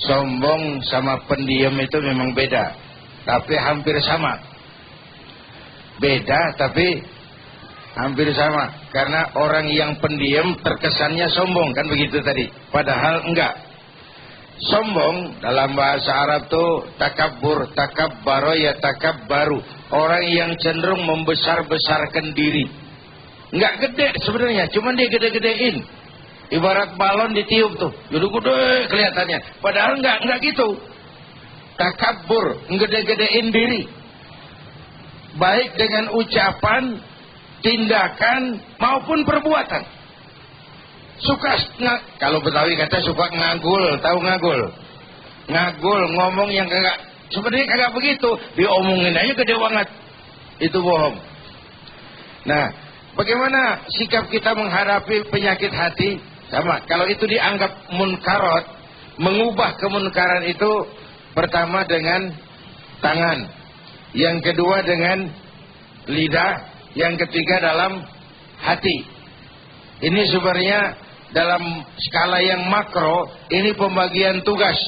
sombong sama pendiam itu memang beda, tapi hampir sama. Beda tapi hampir sama, karena orang yang pendiam terkesannya sombong, kan begitu tadi. Padahal enggak. Sombong dalam bahasa Arab tuh takabur, takabbaro ya takabbaru. Orang yang cenderung membesar-besarkan diri. Enggak gede sebenarnya, cuman dia gede-gedein. Ibarat balon ditiup tuh, gede-gede kelihatannya. Padahal enggak gitu. Takabbur, gede-gedein diri. Baik dengan ucapan, tindakan maupun perbuatan. Suka kalau Betawi kata suka ngagul, tahu ngagul? Ngagul, ngomong yang kagak, sebenarnya kagak begitu, diomongin aja gede banget. Itu bohong. Nah, bagaimana sikap kita menghadapi penyakit hati? Sama, kalau itu dianggap munkarat, mengubah kemunkaran itu pertama dengan tangan, yang kedua dengan lidah, yang ketiga dalam hati. Ini sebenarnya dalam skala yang makro, ini pembagian tugas.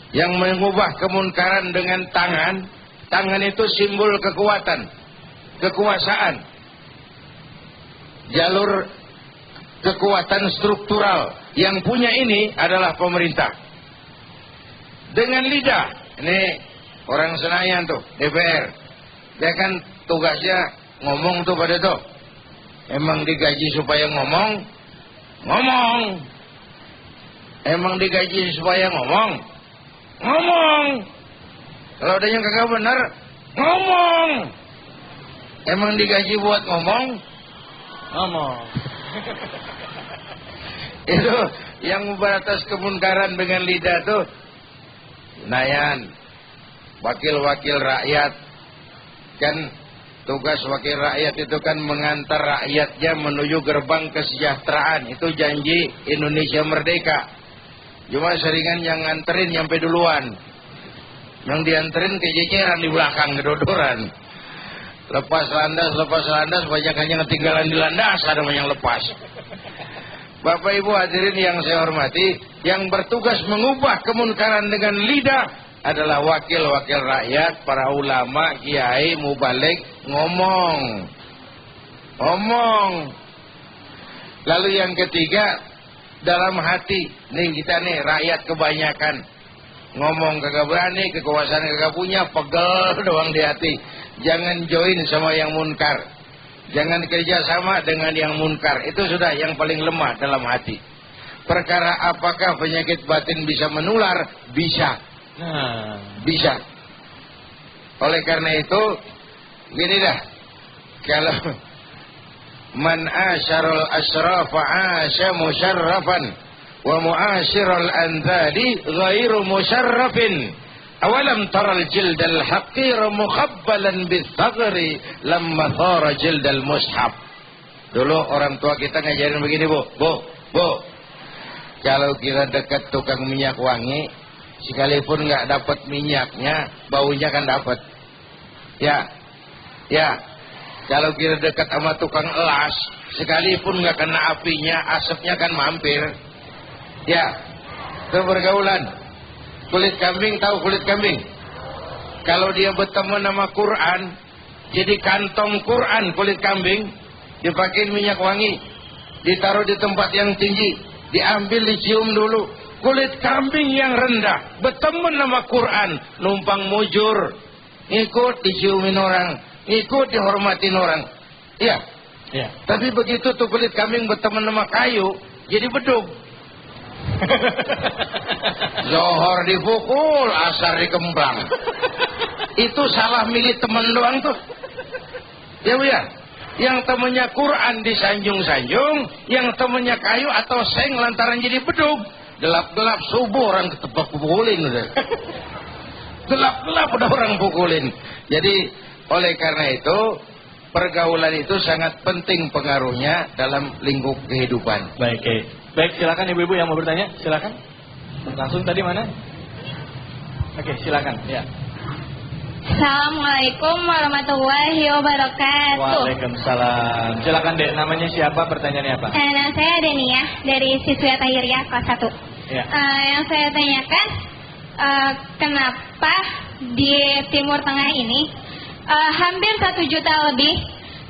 Yang mengubah kemunkaran dengan tangan, tangan itu simbol kekuatan, kekuasaan. Jalur kekuatan struktural yang punya ini adalah pemerintah. Dengan lidah, ini orang Senayan tuh, DPR. Dia kan tugasnya ngomong tuh pada tuh. Emang digaji supaya ngomong? Ngomong. Emang digaji supaya ngomong? Ngomong. Kalau ada yang kagak benar, ngomong. Emang digaji buat ngomong? Ngomong. Itu yang membatas kemunkaran dengan lidah tuh Senayan, wakil-wakil rakyat. Kan tugas wakil rakyat itu kan mengantar rakyatnya menuju gerbang kesejahteraan. Itu janji Indonesia Merdeka. Cuma seringan yang nganterin nyampe duluan. Yang dianterin kejeceran di belakang, kedodoran. Lepas landas, banyak hanya ketinggalan di landas, ada yang lepas. Bapak Ibu hadirin yang saya hormati, yang bertugas mengubah kemunkaran dengan lidah adalah wakil-wakil rakyat, para ulama, kiai, mubalik, ngomong. Lalu yang ketiga, dalam hati. Nih kita nih rakyat kebanyakan ngomong kagak berani, kekuasaan kagak punya, pegel doang di hati. Jangan join sama yang munkar. Jangan kerja sama dengan yang munkar. Itu sudah yang paling lemah dalam hati. Perkara apakah penyakit batin bisa menular? Bisa. Bisa. Oleh karena itu, gini dah. Kalau man asyarul asrafa asya musyarrafan wa mu'asyirul anzali ghairu musyarrafin. Awalam taral jildal haqir mukhabbalan bis-saghri lamma thara jildal mushab. Dulu orang tua kita ngajarin begini, Bu. Kalau kita dekat tukang minyak wangi, sekalipun nggak dapat minyaknya, baunya kan dapat. Ya. Kalau kita dekat sama tukang elas, sekalipun nggak kena apinya, asapnya kan mampir. Ya, itu pergaulan. Kulit kambing, tahu kulit kambing? Kalau dia berteman sama Quran, jadi kantong Quran kulit kambing, dipakein minyak wangi, ditaruh di tempat yang tinggi, diambil dicium dulu. Kulit kambing yang rendah berteman sama Quran, numpang mujur, ikut diciumin orang, ikut dihormatin orang. Iya. Ya. Tapi begitu tuh kulit kambing berteman sama kayu, jadi bedug. Zohor dipukul, asar dikembang. Itu salah milih teman doang tuh. Ya Bu ya. Yang temennya Quran disanjung-sanjung, yang temennya kayu atau seng lantaran jadi bedug. Gelap-gelap subuh orang ketebak pukulin udah. Gelap-gelap udah orang pukulin. Jadi oleh karena itu pergaulan itu sangat penting pengaruhnya dalam lingkup kehidupan. Baik, baik, silakan ibu-ibu yang mau bertanya, silakan. Langsung tadi mana? Oke, silakan. Ya. Assalamualaikum warahmatullahi wabarakatuh. Waalaikumsalam. Silakan Dek, namanya siapa? Pertanyaannya apa? Nama saya Deniah dari siswi Tahiriah kelas 1. Ya. Yang saya tanyakan, kenapa di Timur Tengah ini hampir 1 juta lebih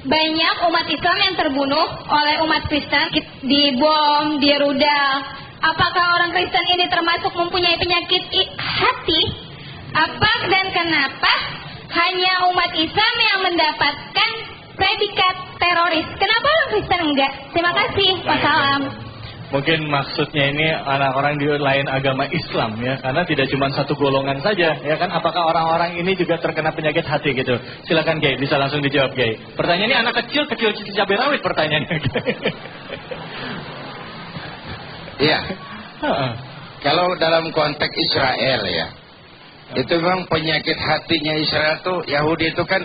banyak umat Islam yang terbunuh oleh umat Kristen, dibom, dirudal. Apakah orang Kristen ini termasuk mempunyai penyakit hati? Apa dan kenapa hanya umat Islam yang mendapatkan predikat teroris? Kenapa orang Kristen enggak? Terima kasih. Wassalam. Mungkin maksudnya ini orang-orang di lain agama Islam ya, karena tidak cuma satu golongan saja ya kan. Apakah orang-orang ini juga terkena penyakit hati gitu? Silakan Gay, bisa langsung dijawab Gay. Pertanyaan ini anak kecil cabai rawit pertanyaannya. Iya. Kalau dalam konteks Israel ya, itu memang penyakit hatinya Israel tuh, Yahudi itu kan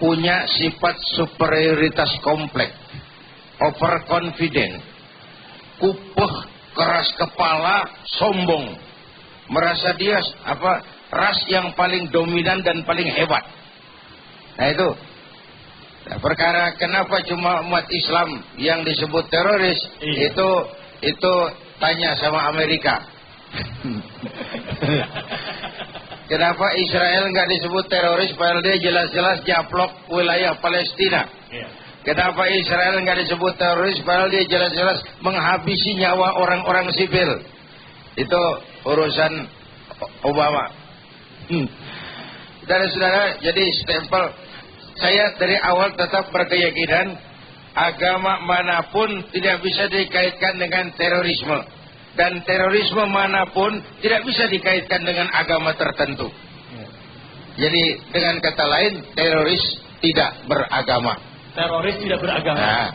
punya sifat superioritas kompleks, overconfident, kupeh, keras kepala, sombong, merasa dia ras yang paling dominan dan paling hebat. Nah itu perkara kenapa cuma umat Islam yang disebut teroris. Itu tanya sama Amerika. Kenapa Israel nggak disebut teroris padahal dia jelas-jelas japlok wilayah Palestina? Kenapa Israel nggak disebut teroris padahal dia jelas-jelas menghabisi nyawa orang-orang sipil? Itu urusan Obama. Saudara-saudara, jadi stempel saya dari awal tetap berkeyakinan agama manapun tidak bisa dikaitkan dengan terorisme. Dan terorisme manapun tidak bisa dikaitkan dengan agama tertentu. Jadi dengan kata lain, teroris tidak beragama. Teroris tidak beragama. Nah,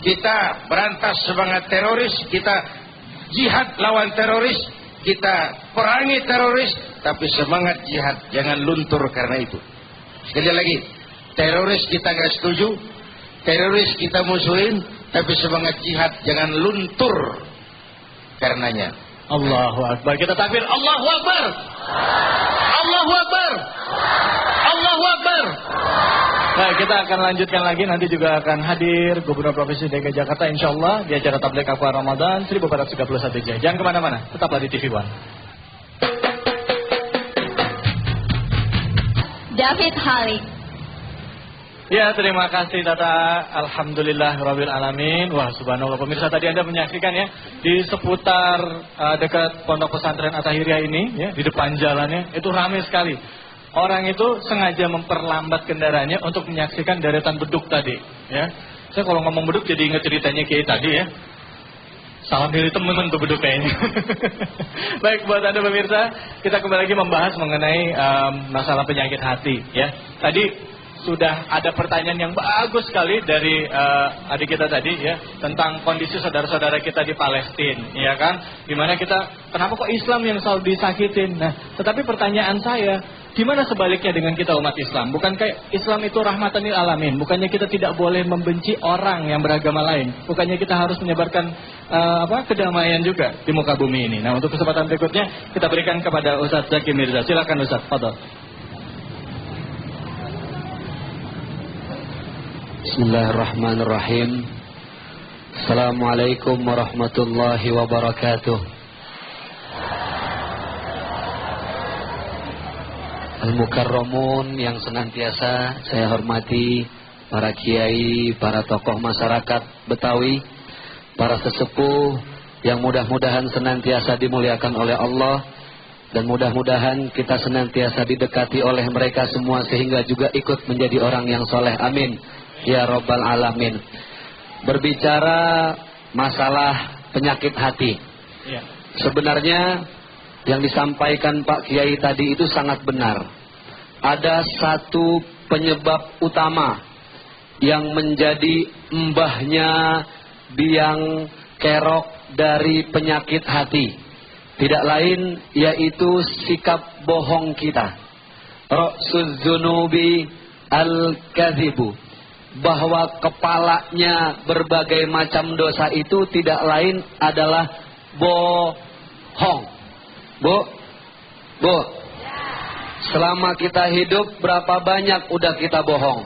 kita berantas semangat teroris, kita jihad lawan teroris, kita perangi teroris, tapi semangat jihad jangan luntur karena itu. Sekali lagi, teroris kita nggak setuju, teroris kita musuhin, tapi semangat jihad jangan luntur karenanya. Allahu Akbar. Kita takbir. Allahu Akbar. Allahu Akbar. Allahu Akbar. Baik, kita akan lanjutkan lagi. Nanti juga akan hadir Gubernur Provinsi DKI Jakarta insyaallah di acara Tabligh Akbar Ramadan 1431 Hijriah. Jangan kemana-mana, tetaplah di TV One. David Halik. Ya, terima kasih Tata. Alhamdulillah Rabbil Alamin. Wah, subhanallah. Pemirsa, tadi Anda menyaksikan ya, di seputar dekat Pondok Pesantren At-Tahiriyah ini ya, di depan jalannya itu ramai sekali. Orang itu sengaja memperlambat kendaraannya untuk menyaksikan deretan beduk tadi ya. Saya kalau ngomong beduk jadi ingat ceritanya Kiai tadi ya. Salam dari teman tuh beduk kayaknya. Baik, buat Anda pemirsa, kita kembali lagi membahas mengenai masalah penyakit hati ya. Tadi sudah ada pertanyaan yang bagus sekali dari adik kita tadi ya, tentang kondisi saudara-saudara kita di Palestina ya kan, dimana kita kenapa kok Islam yang selalu disakitin. Nah, tetapi pertanyaan saya, gimana sebaliknya dengan kita umat Islam? Bukankah Islam itu rahmatan lil alamin? Bukannya kita tidak boleh membenci orang yang beragama lain? Bukannya kita harus menyebarkan kedamaian juga di muka bumi ini? Nah, untuk kesempatan berikutnya kita berikan kepada Ustaz Zaki Mirza. Silakan Ustaz, fadhol. Bismillahirrahmanirrahim. Assalamualaikum warahmatullahi wabarakatuh. Al-Mukarramun yang senantiasa saya hormati, para kiai, para tokoh masyarakat Betawi, para sesepuh yang mudah-mudahan senantiasa dimuliakan oleh Allah, dan mudah-mudahan kita senantiasa didekati oleh mereka semua sehingga juga ikut menjadi orang yang soleh. Amin ya Rabbal Alamin. Berbicara masalah penyakit hati, Ya. sebenarnya yang disampaikan Pak Kiai tadi itu sangat benar. Ada satu penyebab utama yang menjadi mbahnya biang kerok dari penyakit hati, tidak lain yaitu sikap bohong kita. Ra'suz dzunubi al-kadzibu, bahwa kepalanya berbagai macam dosa itu tidak lain adalah bohong. Bu, selama kita hidup berapa banyak udah kita bohong?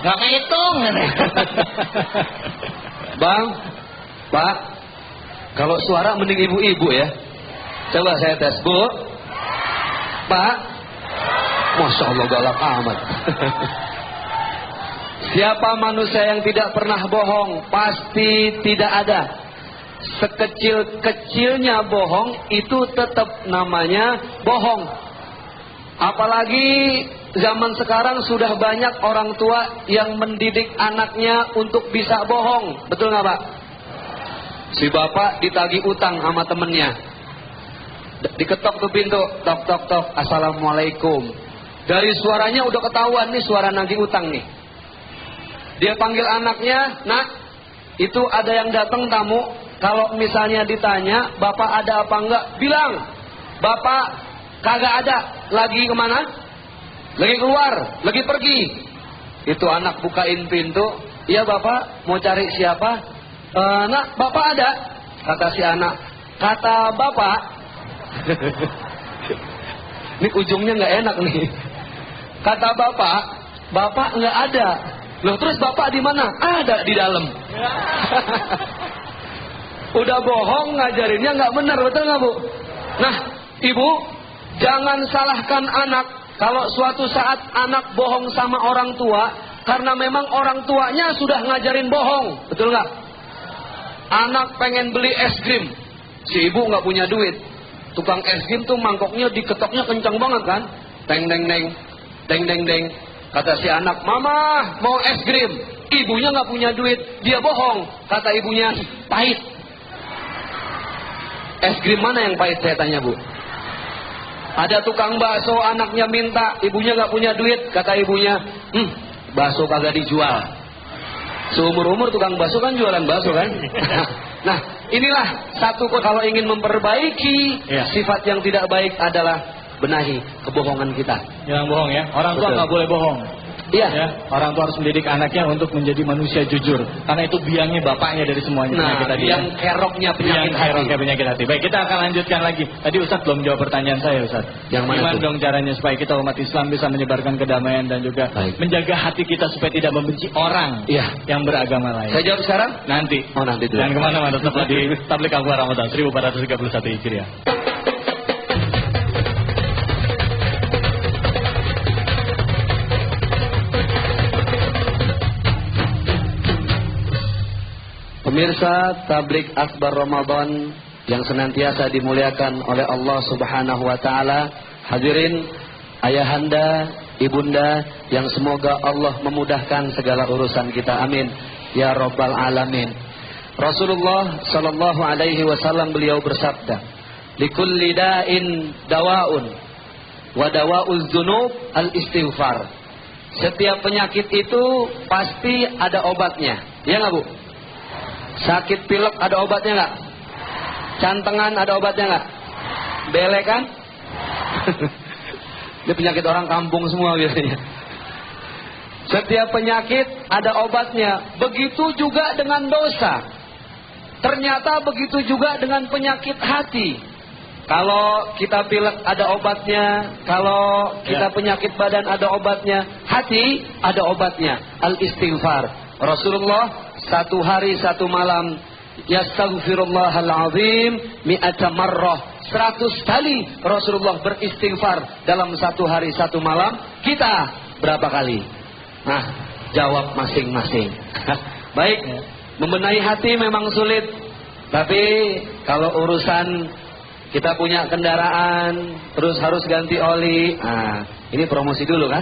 Nggak kehitung. Bang, Pak, kalau suara mending ibu-ibu ya. Coba saya tes, Bu, Pak. Masya Allah galak amat. Siapa manusia yang tidak pernah bohong? Pasti tidak ada. Sekecil-kecilnya bohong itu tetap namanya bohong. Apalagi zaman sekarang sudah banyak orang tua yang mendidik anaknya untuk bisa bohong. Betul nggak Pak? Si bapak ditagih utang sama temennya, diketok tuh pintu, tok tok tok, assalamualaikum. Dari suaranya udah ketahuan nih suara nagih utang nih. Dia panggil anaknya, nak, itu ada yang datang tamu. Kalau misalnya ditanya, bapak ada apa enggak? Bilang, bapak kagak ada. Lagi kemana? Lagi keluar, lagi pergi. Itu anak bukain pintu. Iya bapak, mau cari siapa? Nak, bapak ada. Kata si anak, kata bapak. Ini ujungnya nggak enak nih. Kata bapak, bapak nggak ada. Loh terus bapak di mana? Ada di dalam. Udah bohong, ngajarinnya nggak benar, betul nggak Bu? Nah, ibu, jangan salahkan anak kalau suatu saat anak bohong sama orang tua, karena memang orang tuanya sudah ngajarin bohong, betul nggak? Anak pengen beli es krim, si ibu nggak punya duit. Tukang es krim tuh mangkoknya diketoknya kencang banget kan? Deng deng deng, deng deng deng. Kata si anak, mama mau es krim. Ibunya nggak punya duit, dia bohong. Kata ibunya, pahit. Es krim mana yang pahit saya tanya Bu? Ada tukang bakso, anaknya minta, ibunya nggak punya duit. Kata ibunya, bakso kagak dijual. Seumur-umur tukang bakso kan jualan bakso kan? Nah, inilah satu kalau ingin memperbaiki sifat yang tidak baik adalah benahi kebohongan kita. Jangan bohong ya. Orang tua nggak boleh bohong. Iya. Ya, orang tua harus mendidik anaknya untuk menjadi manusia jujur. Karena itu biangnya bapaknya dari semuanya. Nah, penyakit tadi. yang keroknya penyakit hati. Penyakit hati. Baik, kita akan lanjutkan lagi. Tadi Ustaz belum jawab pertanyaan saya, Ustaz. Yang mana Gimana tuh? dong caranya supaya kita umat Islam bisa menyebarkan kedamaian dan juga menjaga hati kita supaya tidak membenci orang yang beragama lain. Saya jawab sekarang? Nanti. Oh, nanti dulu. Dan kemana-mana tetaplah di Tablik Akbar Ramadan 1431 Hijriah. Pemirsa Tablik Akbar Ramadan yang senantiasa dimuliakan oleh Allah Subhanahu wa taala, hadirin ayahanda, ibunda yang semoga Allah memudahkan segala urusan kita. Amin ya Rabbal Alamin. Rasulullah sallallahu alaihi wasallam beliau bersabda, "Likulli da'in dawa'un wa dawa'uz dzunub al-istighfar." Setiap penyakit itu pasti ada obatnya. Ya enggak, Bu? Sakit pilek ada obatnya nggak? Cantengan ada obatnya nggak? Belek kan? Ini penyakit orang kampung semua biasanya. Setiap penyakit ada obatnya. Begitu juga dengan dosa. Ternyata begitu juga dengan penyakit hati. Kalau kita pilek ada obatnya, kalau kita penyakit badan ada obatnya, hati ada obatnya. Al-istighfar. Rasulullah 1 hari 1 malam yastaghfirullahal azim mi'ata marrah. 100 kali Rasulullah beristighfar dalam 1 hari 1 malam. Kita berapa kali? Nah, jawab masing-masing. Baik, membenahi hati memang sulit. Tapi kalau urusan kita punya kendaraan, terus harus ganti oli. Nah, ini promosi dulu kan?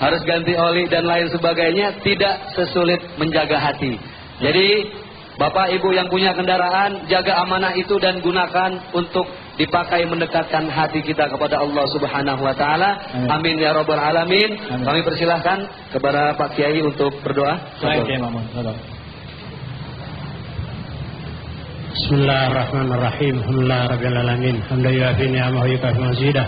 Harus ganti oli dan lain sebagainya, tidak sesulit menjaga hati. Jadi, Bapak Ibu yang punya kendaraan, jaga amanah itu dan gunakan untuk dipakai mendekatkan hati kita kepada Allah Subhanahu wa taala. Amin ya rabbal alamin. Kami persilahkan kepada Pak Kiai untuk berdoa. Baik, Kiai Mamun. Bismillahirrahmanirrahim. Alhamdulillahirabbil alamin. Hamdan yuafi ni'amahu wa yukafi mazidah.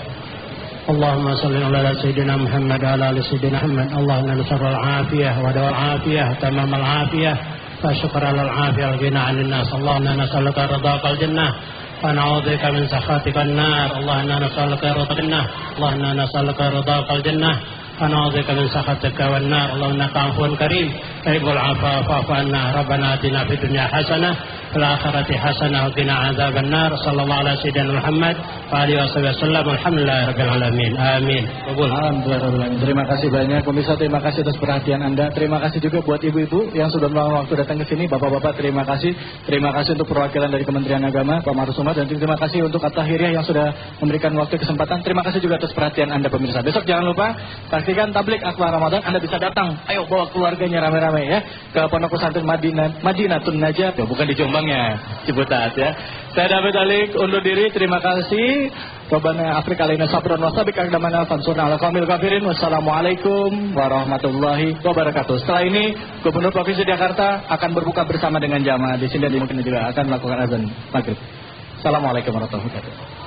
Allahumma shalli ala sayyidina Muhammad wa ala ali sayyidina Muhammad. Allahumma nas'alul afiyah wa dawal afiyah tamamal afiyah. Wa syukra lal afiyah al-ghina 'anil nas. Allahumma nas'aluka ridhaqal jannah wa na'udzubika min sakhatikal nar. Allahumma nas'aluka ridhaqal jannah. Allahumma nas'aluka ridhaqal jannah. ونعوذك من سخطك والنار. اللهم انك عفو كريم تحب العفو فاعف عنا. ربنا اتنا في الدنيا حسنه وفي الاخره حسنه وقنا عذاب النار. صلى الله على سيدنا محمد وعلى اله وسلم. Alhamdulillahirabbil alamin. Amin. Alhamdulillah. Terima kasih banyak pemirsa, terima kasih atas perhatian Anda. Terima kasih juga buat ibu-ibu yang sudah meluangkan waktu datang ke sini. Bapak-bapak terima kasih. Terima kasih untuk perwakilan dari Kementerian Agama Pak Marusuma, dan terima kasih untuk At-Tahiriyah yang sudah memberikan waktu kesempatan. Terima kasih juga atas perhatian Anda pemirsa. Besok jangan lupa saksikan tablik akbar Ramadan. Anda bisa datang, ayo bawa keluarganya rame-rame ya ke Pondok Pesantren Madinatun Najah. Bukan di Jombangnya, Ciputat ya. Saya David Alik undur diri. Terima kasih. Rabbana Afrika alaina sabran wa sabik aqdamana fansurna ala qaumil kafirin. Wassalamualaikum warahmatullahi wabarakatuh. Setelah ini Gubernur Provinsi Jakarta akan berbuka bersama dengan jamaah di sini, dan mungkin juga akan melakukan azan maghrib. Assalamualaikum warahmatullahi wabarakatuh.